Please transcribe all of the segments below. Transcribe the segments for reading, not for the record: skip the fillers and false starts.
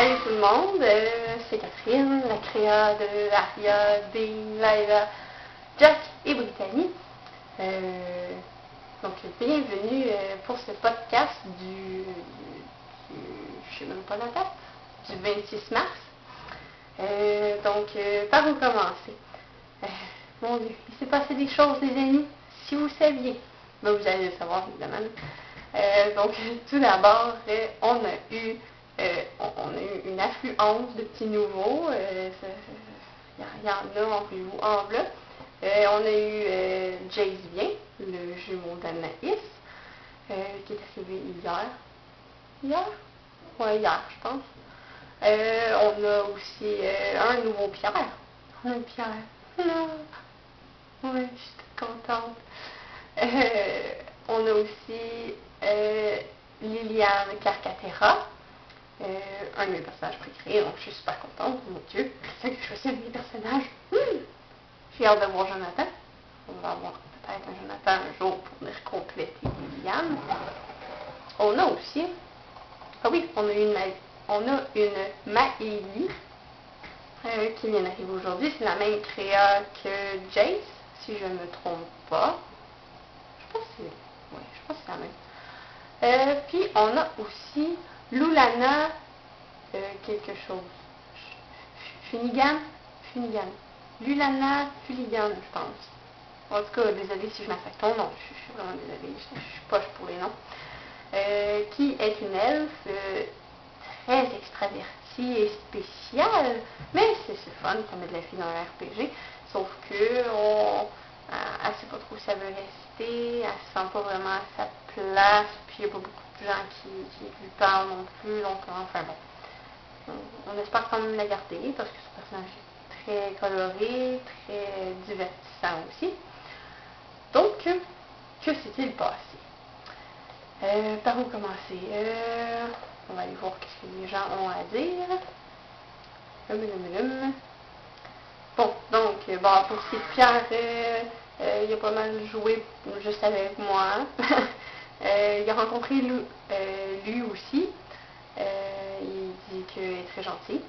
Salut tout le monde, c'est Catherine, la créa de Aria, Dean, Layla, Jack et Brittany. Donc bienvenue pour ce podcast je sais même pas la date, du 26 mars. Par où commencer? Mon Dieu, il s'est passé des choses, les amis, si vous saviez. Ben, vous allez le savoir, évidemment. Tout d'abord, on a eu une affluence de petits nouveaux. Il y en a, vous en là. On a eu Jace Bien, le jumeau d'Anaïs, qui est arrivé hier. Hier? Ouais, hier, je pense. On a aussi un nouveau Pierre. On a un Pierre. Non. Oui, je suis toute contente. On a aussi Liliane Carcatera, un de mes personnages préférés, donc je suis super contente, mon Dieu, c'est ça que je choisis un de mes personnages. J'ai hâte de voir Jonathan. On va avoir peut-être un Jonathan un jour pour venir compléter Liliane. On a aussi, on a une Maëlie qui vient d'arriver aujourd'hui. C'est la même créa que Jace, si je ne me trompe pas. Je pense que c'est la même. Puis on a aussi Lulana quelque chose. Funigan. Lulana Fuligan, je pense. En tout cas, désolée si je m'affecte ton nom. Je suis vraiment désolée. Je suis poche pour les noms. Qui est une elfe très extravertie et spéciale. Mais c'est fun, ça met de la fille dans un RPG. Sauf que elle sait pas trop où ça veut rester, elle se sent pas vraiment à sa place, puis il n'y a pas beaucoup de gens qui lui parlent non plus, donc enfin bon. On espère quand même la garder, parce que ce personnage est très coloré, très divertissant aussi. Donc, que s'est-il passé? Par où commencer? On va aller voir ce que les gens ont à dire. Bon, pour ce qui est de Pierre, il a pas mal joué juste avec moi. Il a rencontré lui aussi. Il dit qu'il est très gentil.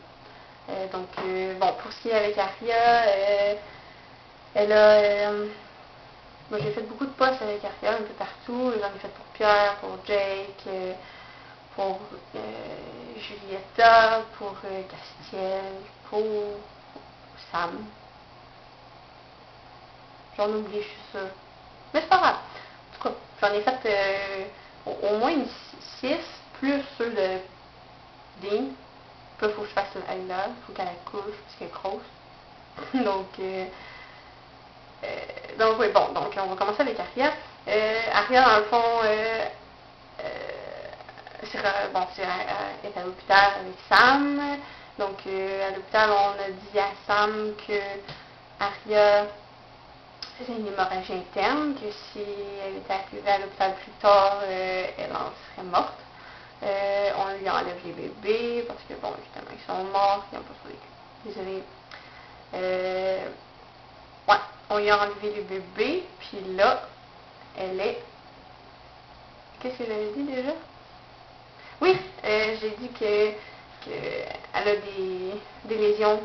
Pour ce qui est avec Aria, moi j'ai fait beaucoup de posts avec Aria un peu partout. J'en ai fait pour Pierre, pour Jake, pour Julietta, pour Castiel, pour Sam. J'en oublie, je suis sûre. Mais c'est pas grave. En tout cas, j'en ai fait au moins une 6, plus ceux de Dean. Puis il faut que je fasse Ayla, il faut qu'elle accouche, parce qu'elle est grosse. Donc on va commencer avec Aria. Aria, dans le fond, est à l'hôpital avec Sam. Donc, à l'hôpital, on a dit à Sam que Aria faisait une hémorragie interne, que si elle était arrivée à l'hôpital plus tard, elle en serait morte. On lui enlève les bébés, parce que, évidemment, ils sont morts, ils n'ont pas survécu. Désolée. On lui a enlevé les bébés, puis là, elle est... Qu'est-ce que j'avais dit déjà? Oui, j'ai dit qu'elle a des lésions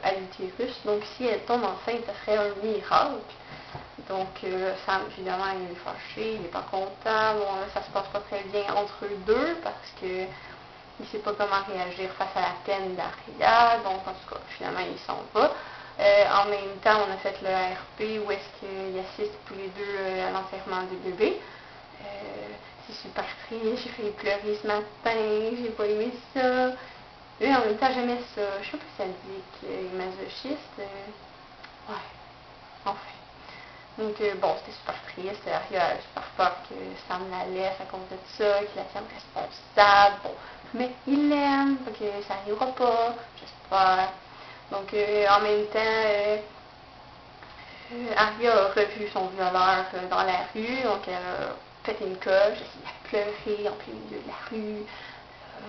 à l'utérus, donc si elle tombe enceinte, ça serait un miracle. Donc, Sam, évidemment, il est fâché, il n'est pas content. Bon, là, ça se passe pas très bien entre eux deux, parce que il ne sait pas comment réagir face à la peine d'Aria, donc en tout cas, finalement, il s'en va. En même temps, on a fait le RP où est-ce qu'ils assistent tous les deux à l'enterrement des bébés. C'est super triste, j'ai failli pleurer ce matin, j'ai pas aimé ça. Et en même temps, j'aimais ça. Je sais pas si ça dit qu'il est masochiste. Ouais, enfin. Donc, c'était super triste. Aria a super peur que Sam la laisse à cause de ça, qu'il la tienne responsable. Bon, mais il l'aime, donc ça n'arrivera pas, j'espère. Donc, en même temps, Aria a revu son violeur dans la rue, donc elle a fait une coche, elle a pleuré en plein milieu de la rue.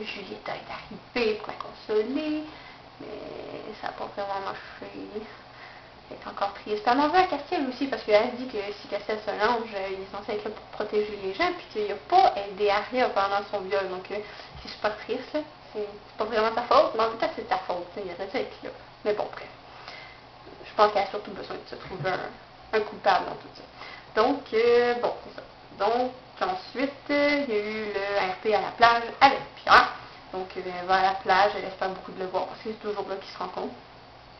Julietta est arrivée pour la consoler, mais ça n'a pas vraiment marché. Elle est encore triste. Elle en veut à Castiel aussi, parce qu'elle dit que si Castiel se lance, il est censé être là pour protéger les gens, puis qu'il n'a pas aidé Arya pendant son viol. Donc, c'est super triste, là. C'est pas vraiment sa faute, mais en même temps, c'est ta faute. Il aurait dû être là. Mais bon, bref. Je pense qu'elle a surtout besoin de se trouver un coupable dans tout ça. Donc, bon, c'est ça. Donc, ensuite, il y a eu le RP à la plage avec Pierre. Donc, elle va à la plage, elle espère beaucoup de le voir, parce que c'est toujours là qu'ils se rencontrent.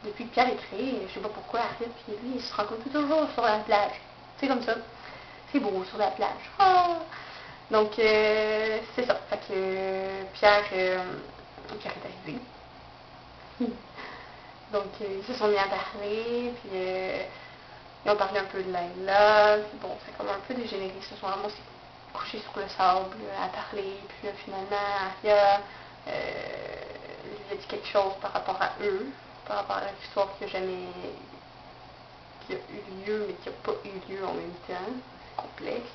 Depuis que Pierre est créé, je sais pas pourquoi, Arya puis lui, ils se rencontrent toujours sur la plage. C'est comme ça. C'est beau, sur la plage. Ah! Donc, c'est ça. Fait que Pierre est arrivé. Donc, ils se sont mis à parler, puis ils ont parlé un peu de Layla, puis bon, c'est comme un peu dégénéré. Ils se sont vraiment couchés sur le sable à parler, puis là, finalement, Arya lui a dit quelque chose par rapport à eux, par rapport à l'histoire qui a eu lieu, mais qui n'a pas eu lieu en même temps. C'est complexe.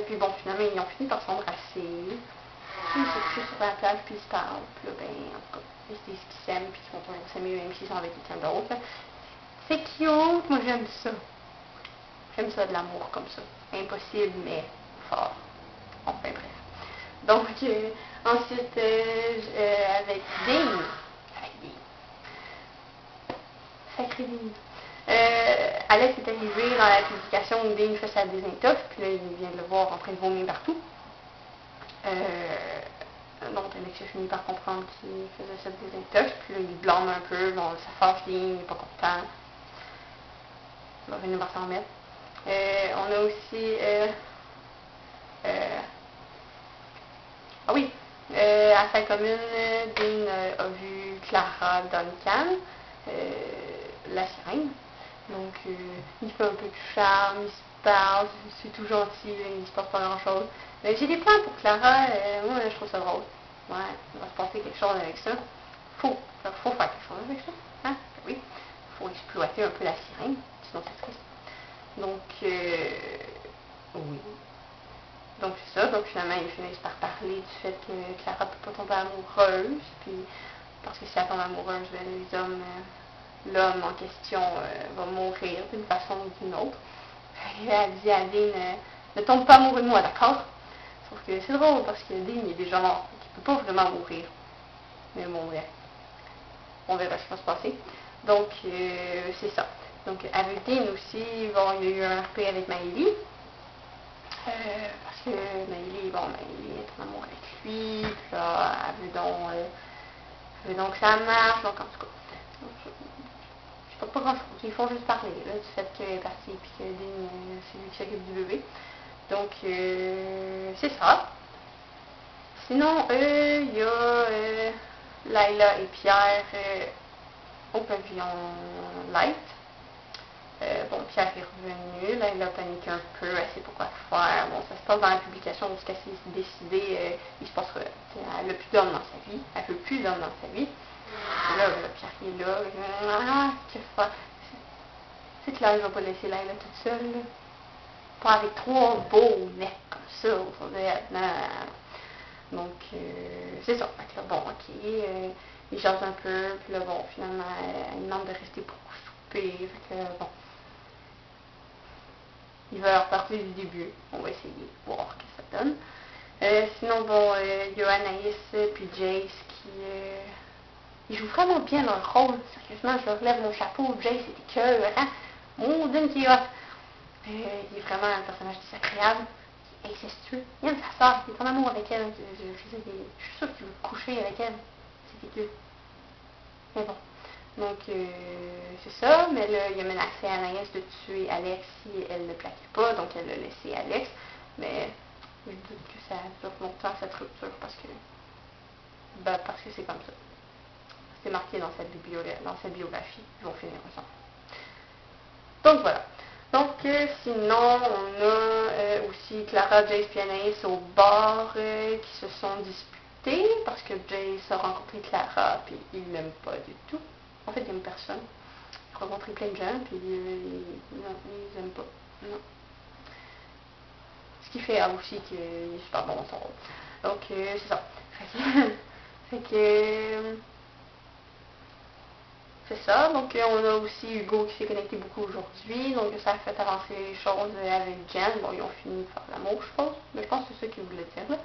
Puis bon, finalement, ils ont fini par s'embrasser. Puis ils se couchent sur la plage, puis ils se parlent. Puis là, ben, en tout cas, ils se disent qu'ils s'aiment, puis qu'ils vont toujours s'aimer, même s'ils sont avec quelqu'un d'autre. C'est cute, moi j'aime ça. J'aime ça de l'amour comme ça. Impossible, mais fort. Enfin bref. Donc, ensuite, avec Dean. Sacré Dean. Alex est arrivé dans la publication où Dean fait sa désintox, puis là, il vient de le voir en train de vomir partout. Donc, Alex a fini par comprendre qu'il faisait cette désintox, puis là, il blâme un peu, bon, ça fâche Dean, il n'est pas content. Il va venir s'en remettre. On a aussi... ah oui, à sa commune, Dean a vu Clara Duncan, la sirène. Donc, il fait un peu de charme, il se parle, c'est tout gentil, il se passe pas grand-chose. Mais j'ai des plans pour Clara, moi je trouve ça drôle. Ouais, il va se passer quelque chose avec ça. Faut faire quelque chose avec ça. Hein? Oui, faut exploiter un peu la sirène, sinon c'est triste. Donc, oui. Donc c'est ça, donc finalement ils finissent par parler du fait que Clara peut pas tomber amoureuse, puis parce que si elle tombe amoureuse, l'homme en question va mourir d'une façon ou d'une autre. Elle dit à Dean, ne tombe pas amoureux de moi, d'accord? Sauf que c'est drôle parce que Dean il est déjà mort, donc il peut pas vraiment mourir. Mais bon, ouais. On verra ce qui va se passer. Donc c'est ça. Donc avec Dean aussi, bon, il y a eu un RP avec Maëlie. Parce que Maëlie est en amour avec lui, puis là, elle veut donc que ça marche, donc en tout cas, je sais pas grand chose, ils font juste parler là, du fait qu'elle est partie, puis que Dean, c'est lui qui s'occupe du bébé. Donc, c'est ça. Sinon, il y a Layla et Pierre au pavillon Light. Bon, Pierre est revenu, là, il a paniqué un peu, elle sait pas quoi faire. Bon, ça se passe dans la publication où qu'elle s'est décidée, il se passera, elle n'a plus d'homme dans sa vie, elle veut plus d'homme dans sa vie. Et là, Pierre est là, que faire? C'est clair, je vais pas laisser Layla toute seule, là. Pas avec trois beaux mecs comme ça, autour d'elle, non. Donc, c'est ça. Fait que là, bon, ok, il jase un peu, puis là, bon, finalement, elle demande de rester pour souper, fait que, bon. Il va repartir du début. On va essayer de voir ce que ça donne. Sinon, bon, il y a Anaïs puis Jace qui ils jouent vraiment bien leur rôle. Sérieusement, je relève mon chapeau. Jace est écœurant. Maudine qui est hot. Il est vraiment un personnage désagréable. Il est incestueux. Il aime sa soeur. Il est en amour avec elle. Je suis sûre qu'il veut coucher avec elle. C'est dégueu. Mais bon. Donc, c'est ça, mais là, il a menacé Anaïs de tuer Alex si elle ne le plaquait pas, donc elle a laissé Alex, mais je doute que ça dure longtemps, cette rupture, parce que c'est comme ça. C'est marqué dans cette biographie, ils vont finir ensemble. Donc, voilà. Donc, sinon, on a aussi Clara, Jace et Anaïs au bar qui se sont disputés, parce que Jace a rencontré Clara, puis il l'aime pas du tout. En fait, il n'aime personne. Il a rencontré plein de gens, puis non, ils n'aiment pas. Non. Ce qui fait aussi qu'il est super bon dans son rôle. Donc, c'est ça. Fait que c'est ça. Donc, on a aussi Hugo qui s'est connecté beaucoup aujourd'hui. Donc, ça a fait avancer les choses avec Jen. Bon, ils ont fini de faire l'amour, je pense. Mais je pense que c'est ça qu'ils voulaient dire, là.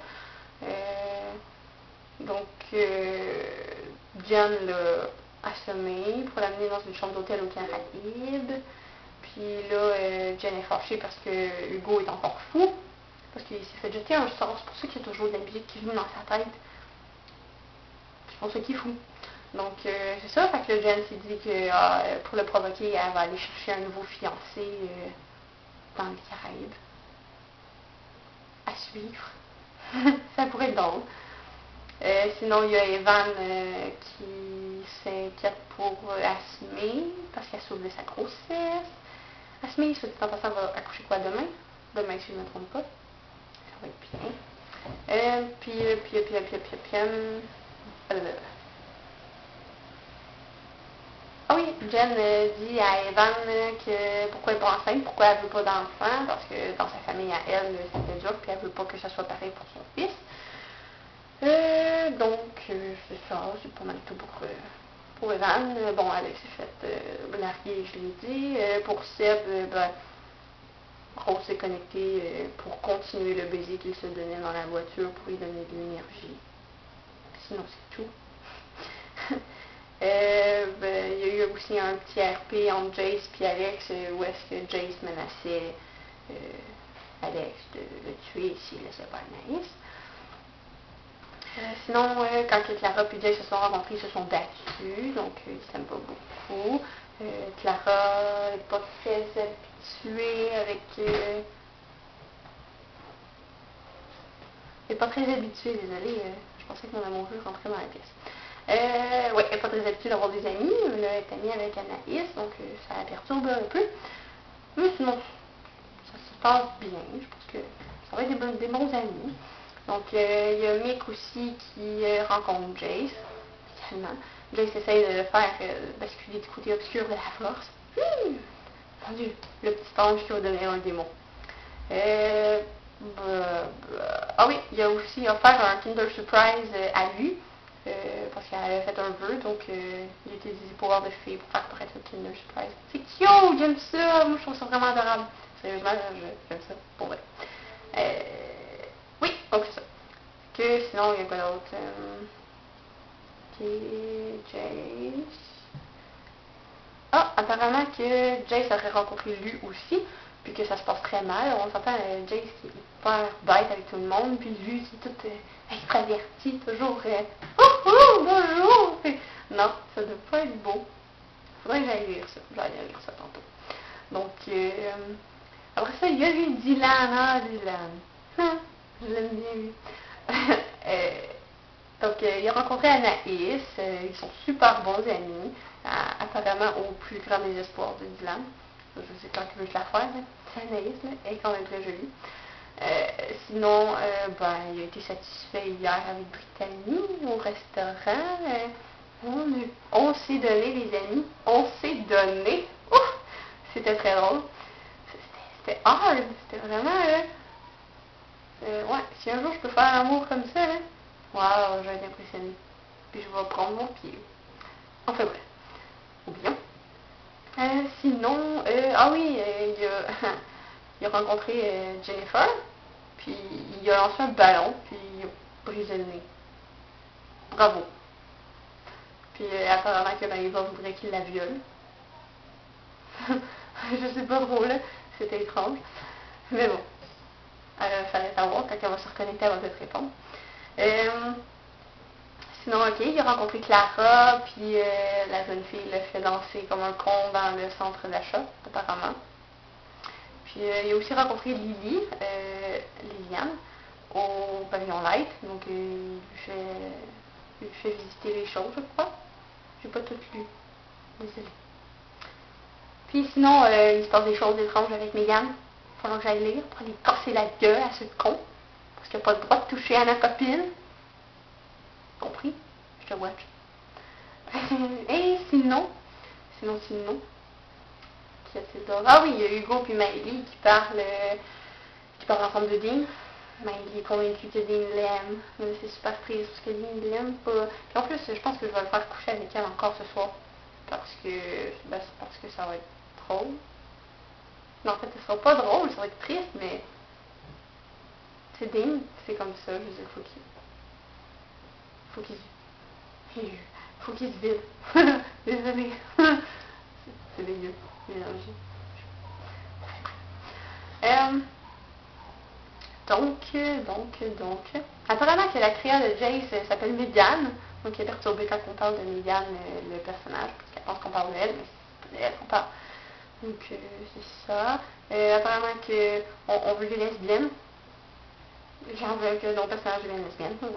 Jen l'a assommé pour l'amener dans une chambre d'hôtel au Caraïbes. Puis là, Jen est fâchée parce que Hugo est encore fou. Parce qu'il s'est fait jeter un sort. C'est pour ça qu'il y a toujours de la musique qui joue dans sa tête. C'est pour ça qu'il est fou. Donc, c'est ça. Fait que là, Jen s'est dit que pour le provoquer, elle va aller chercher un nouveau fiancé dans les Caraïbes. À suivre. Ça pourrait être drôle. Sinon, il y a Evan qui s'inquiète pour Asmé parce qu'elle souffre de sa grossesse. Asmé, soit dit en passant, va accoucher quoi demain? Demain, si je ne me trompe pas. Ça va être bien. Ah oui, Jen dit à Evan que pourquoi elle n'est pas enceinte, pourquoi elle ne veut pas d'enfant, parce que dans sa famille à elle, c'était dur, puis elle ne veut pas que ça soit pareil pour son fils. C'est ça, c'est pas mal tout pour Evan. Bon, Alex s'est fait larguer, je l'ai dit. Pour Seb, Rose s'est connectée pour continuer le baiser qu'il se donnait dans la voiture pour lui donner de l'énergie. Sinon, c'est tout. Il y a eu aussi un petit RP entre Jace et Alex où est-ce que Jace menaçait Alex de le tuer s'il ne laissait pas Anaïs. Sinon, quand Clara et Jace se sont rencontrés, ils se sont battus, donc ils s'aiment pas beaucoup. Clara n'est pas très habituée avec... elle n'est pas très habituée, désolée, je pensais que mon amoureux rentrait dans la pièce. Ouais, elle n'est pas très habituée d'avoir des amis, elle est amie avec Anaïs, donc ça la perturbe un peu. Mais sinon, ça se passe bien, je pense que ça va être des bons amis. Donc, il y a Mick aussi qui rencontre Jace. Finalement, Jace essaye de le faire basculer du côté obscur de la force. Mon Dieu, le petit ange qui va devenir un démon. Ah oui, il a aussi offert un Kinder Surprise à lui. Parce qu'elle avait fait un vœu, donc il utilisé des pouvoirs de fée pour faire apparaître le Kinder Surprise. C'est cute, j'aime ça. Moi, je trouve ça vraiment adorable. Sérieusement, j'aime ça, pour vrai. Oui, donc c'est ça. Que sinon, il y a quoi d'autre? Jace. Ah, apparemment que Jace aurait rencontré lui aussi, puis que ça se passe très mal. On s'entend Jace qui est hyper bête avec tout le monde, puis lui qui est tout extraverti, toujours oh, bonjour! Non, ça ne doit pas être beau. Faudrait que j'aille lire ça. J'allais lire ça tantôt. Donc, après ça, il y a eu Dylan. Dylan. Je l'aime bien, lui. Donc, il a rencontré Anaïs. Ils sont super bons amis. Apparemment, au plus grand désespoir de Dylan. Je sais quand il veut se la faire. C'est Anaïs, là. Elle est quand même très jolie. Sinon, il a été satisfait hier avec Brittany au restaurant. On s'est donné, les amis. On s'est donné. Ouf! C'était très drôle. C'était hard. C'était vraiment... ouais, si un jour je peux faire l'amour comme ça, là, waouh, je vais être impressionnée. Puis je vais prendre mon pied. Enfin bref, oublions. Sinon, ah oui, il a rencontré Jennifer, puis il a lancé un ballon, puis il a brisé le nez. Bravo. Puis apparemment que Maëva voudrait qu'il la viole. Je sais pas trop, là, c'était étrange. Mais bon. Fallait savoir, quand elle va se reconnecter, elle va peut-être répondre. Sinon, ok, il a rencontré Clara, puis la jeune fille l'a fait danser comme un con dans le centre d'achat, apparemment. Puis il a aussi rencontré Liliane, au pavillon Light, donc il lui fait visiter les choses, je crois. J'ai pas tout lu, désolée. Puis sinon, il se passe des choses étranges avec Megan. Il faudra que j'aille lire pour aller casser la gueule à ce con. Parce qu'il n'a pas le droit de toucher à ma copine. Compris? Je te watch. Et sinon, qui a-t-il d'autre? Ah oui, il y a Hugo et Maëlie qui parlent ensemble de Dean. Maëlie est convaincue que Dean l'aime. Mais c'est super triste parce que Dean l'aime pas. Puis en plus, je pense que je vais le faire coucher avec elle encore ce soir. ben, c'est parce que ça va être drôle. Non, en fait, ce sera pas drôle, ça va être triste, mais c'est dingue, c'est comme ça, je veux dire, faut qu'il faut qu'il se vide. Désolée. C'est dégueu, l'énergie. Donc, apparemment que la créole de Jace s'appelle Médiane, donc elle est perturbée quand on parle de Médiane, le personnage, parce qu'elle pense qu'on parle d'elle, mais c'est pas d'elle qu'on parle. Donc, c'est ça. Apparemment que on veut des lesbiennes. J'en veux que nos personnages deviennent lesbiennes. Ben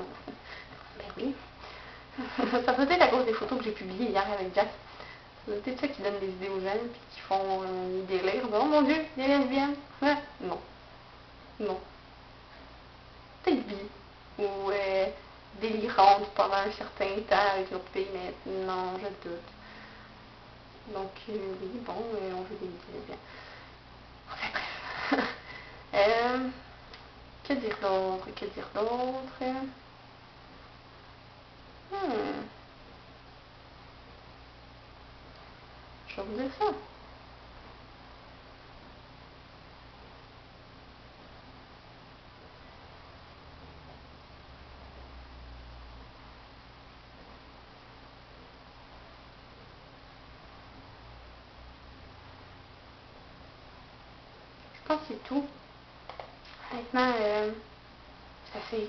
oui. Ça peut être à cause des photos que j'ai publiées hier avec Jack. C'est peut-être ça qui donne des idées aux jeunes, puis qui font des délires. Oh mon Dieu, des lesbiennes. Ouais. Non. Non. Peut-être bi. Ou délirante pendant un certain temps avec l'autre pays, mais non, je doute. Donc, oui, bon, on veut des lesbiennes. Enfin, bref. Que dire d'autre? Je vais vous dire ça. Je pense que c'est tout. Honnêtement, c'est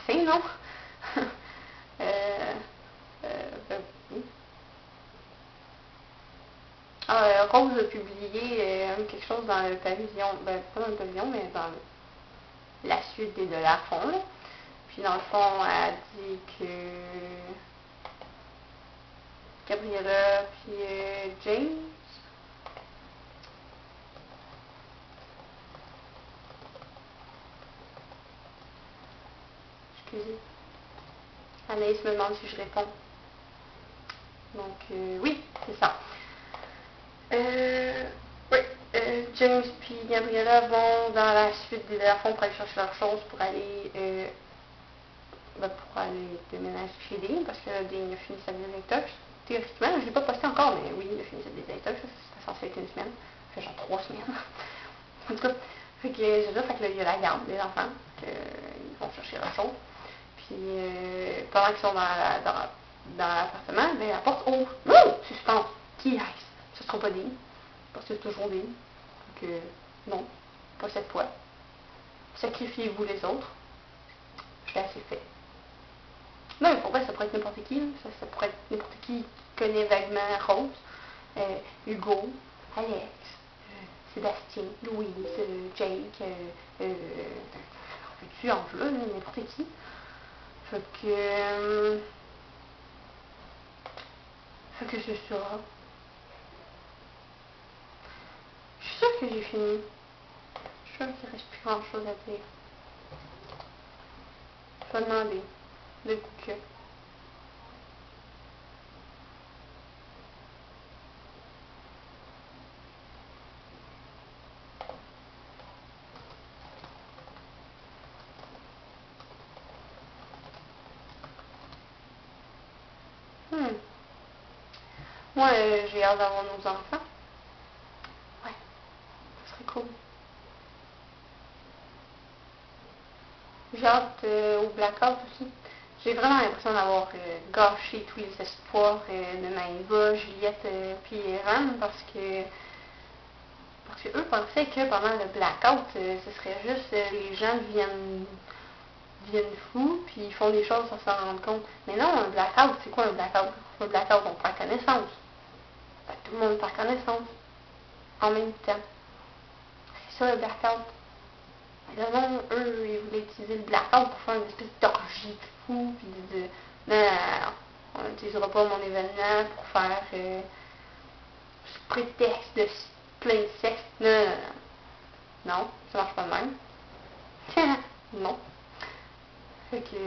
assez, non? Ben oui. Rose a publié quelque chose dans le pavillon, ben pas dans le pavillon, mais dans la suite des dollars fonds, là. Puis dans le fond, elle a dit que Gabriella puis James, excusez, Anaïs me demande si je réponds. Donc oui, c'est ça. Oui, James puis Gabriella vont dans la suite des fonds pour aller chercher leurs choses pour aller déménager chez Dean, parce que Dean a fini sa désintox. Théoriquement, je ne l'ai pas posté encore, mais oui, il a fini sa désintox. C'était censé être une semaine. Ça fait genre 3 semaines. En tout cas, fait que il y a la garde des enfants. Ils vont chercher leurs choses. Puis pendant qu'ils sont dans l'appartement, ben, la porte ouvre. Suspense. Qui est-ce? Ce sera pas Dean. Parce que c'est toujours Dean. Donc, non, pas cette fois. Sacrifiez-vous les autres. Je l'ai assez fait. Non, mais pour vrai, ça pourrait être n'importe qui. Ça pourrait être n'importe qui connaît vaguement Rose. Hugo, Alex, Sébastien, Louise, Jake, tu en veux, n'importe qui. Fait que c'est ça. Je suis sûre que j'ai fini. Je suis sûre qu'il ne reste plus grand chose à dire. Je vais demander. De coup que. Moi, j'ai hâte d'avoir nos enfants. Ouais, ça serait cool. J'ai hâte au blackout aussi. J'ai vraiment l'impression d'avoir gâché tous les espoirs de Maëva, Juliette puis Eran parce que eux pensaient que pendant le blackout, ce serait juste les gens deviennent fous puis ils font des choses sans s'en rendre compte. Mais non, un blackout, c'est quoi un blackout? Un blackout, on perd connaissance. Tout le monde perd connaissance en même temps. C'est ça le blackout. Mais là, non, eux, ils voulaient utiliser le blackout pour faire une espèce d'orgie de fou, puis de non, on n'utilisera pas mon événement pour faire sous prétexte de plein de sexe. Non, non, ça marche pas de même. Non. Fait que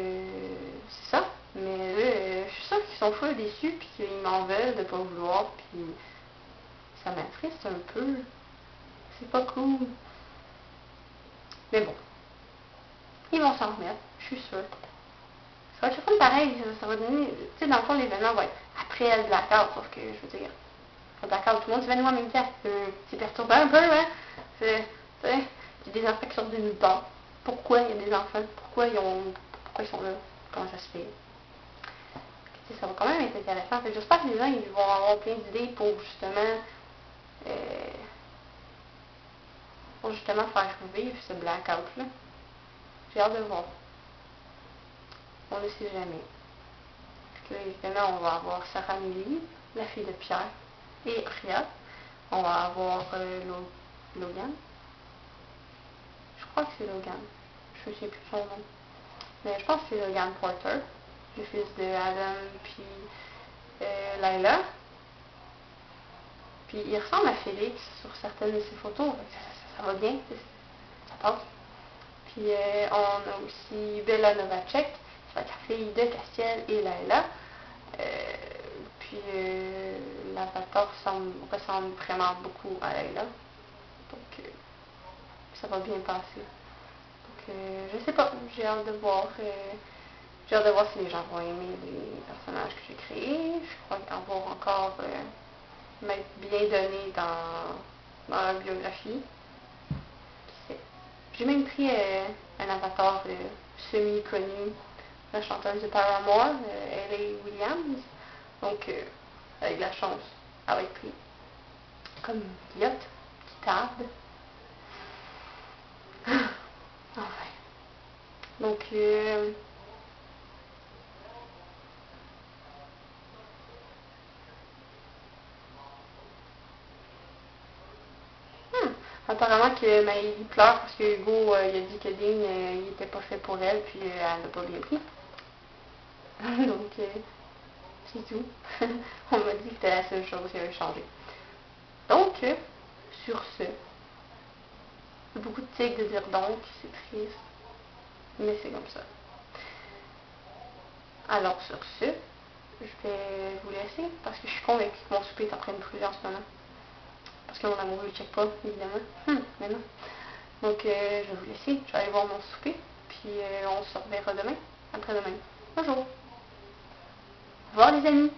c'est ça. Mais là, je suis sûre qu'ils sont fous déçus, puis qu'ils m'en veulent de pas vouloir, puis ça m'attriste un peu. C'est pas cool. Mais bon. Ils vont s'en remettre, je suis sûre. Ça va être fun pareil, ça va donner. Tu sais, dans le fond, l'événement va être après elle blackout, sauf que, je veux dire, elle blackout, tout le monde s'évanouit en même temps. C'est perturbant un peu, hein? Tu sais, il y a des enfants qui sortent de nulle part. Pourquoi il y a des enfants? Pourquoi ils sont là? Comment ça se fait? T'sais, ça va quand même être intéressant. J'espère que les gens ils vont avoir plein d'idées euh, pour justement faire vivre ce blackout-là. J'ai hâte de voir. On ne sait jamais. Parce que, évidemment, on va avoir Sarah Milly, la fille de Pierre, et Ria. On va avoir Logan. Je crois que c'est Logan. Je ne sais plus son nom. Mais je pense que c'est Logan Porter, le fils de Adam puis Layla. Puis il ressemble à Félix sur certaines de ses photos. Ça va bien, ça passe. Puis on a aussi Bella Novacek, qui va être la fille de Castiel et Layla. Puis l'avatar ressemble vraiment beaucoup à Layla. Donc ça va bien passer. Donc je sais pas, j'ai hâte de voir. J'ai hâte de voir si les gens vont aimer les personnages que j'ai créés. Je crois avoir encore m'être bien donné dans la biographie. J'ai même pris un avatar semi-connu, la chanteuse de Paramore, Hayley Williams. Donc, avec de la chance, elle va être pris comme une idiote qui tarde. Enfin. Donc, apparemment que il pleure parce que Hugo il a dit que Dean il était pas fait pour elle, puis elle n'a pas bien pris. Donc, c'est tout. On m'a dit que c'était la seule chose qui avait changé. Donc, sur ce, beaucoup de tics de dire donc, c'est triste, mais c'est comme ça. Alors, sur ce, je vais vous laisser parce que je suis convaincue que mon souper est en train de brûler en ce moment. Parce que mon amoureux ne check pas, évidemment. Mais non. Donc, je vais vous laisser. Je vais aller voir mon souper. Puis, on se reverra demain, après-demain. Bonjour. Au revoir, les amis.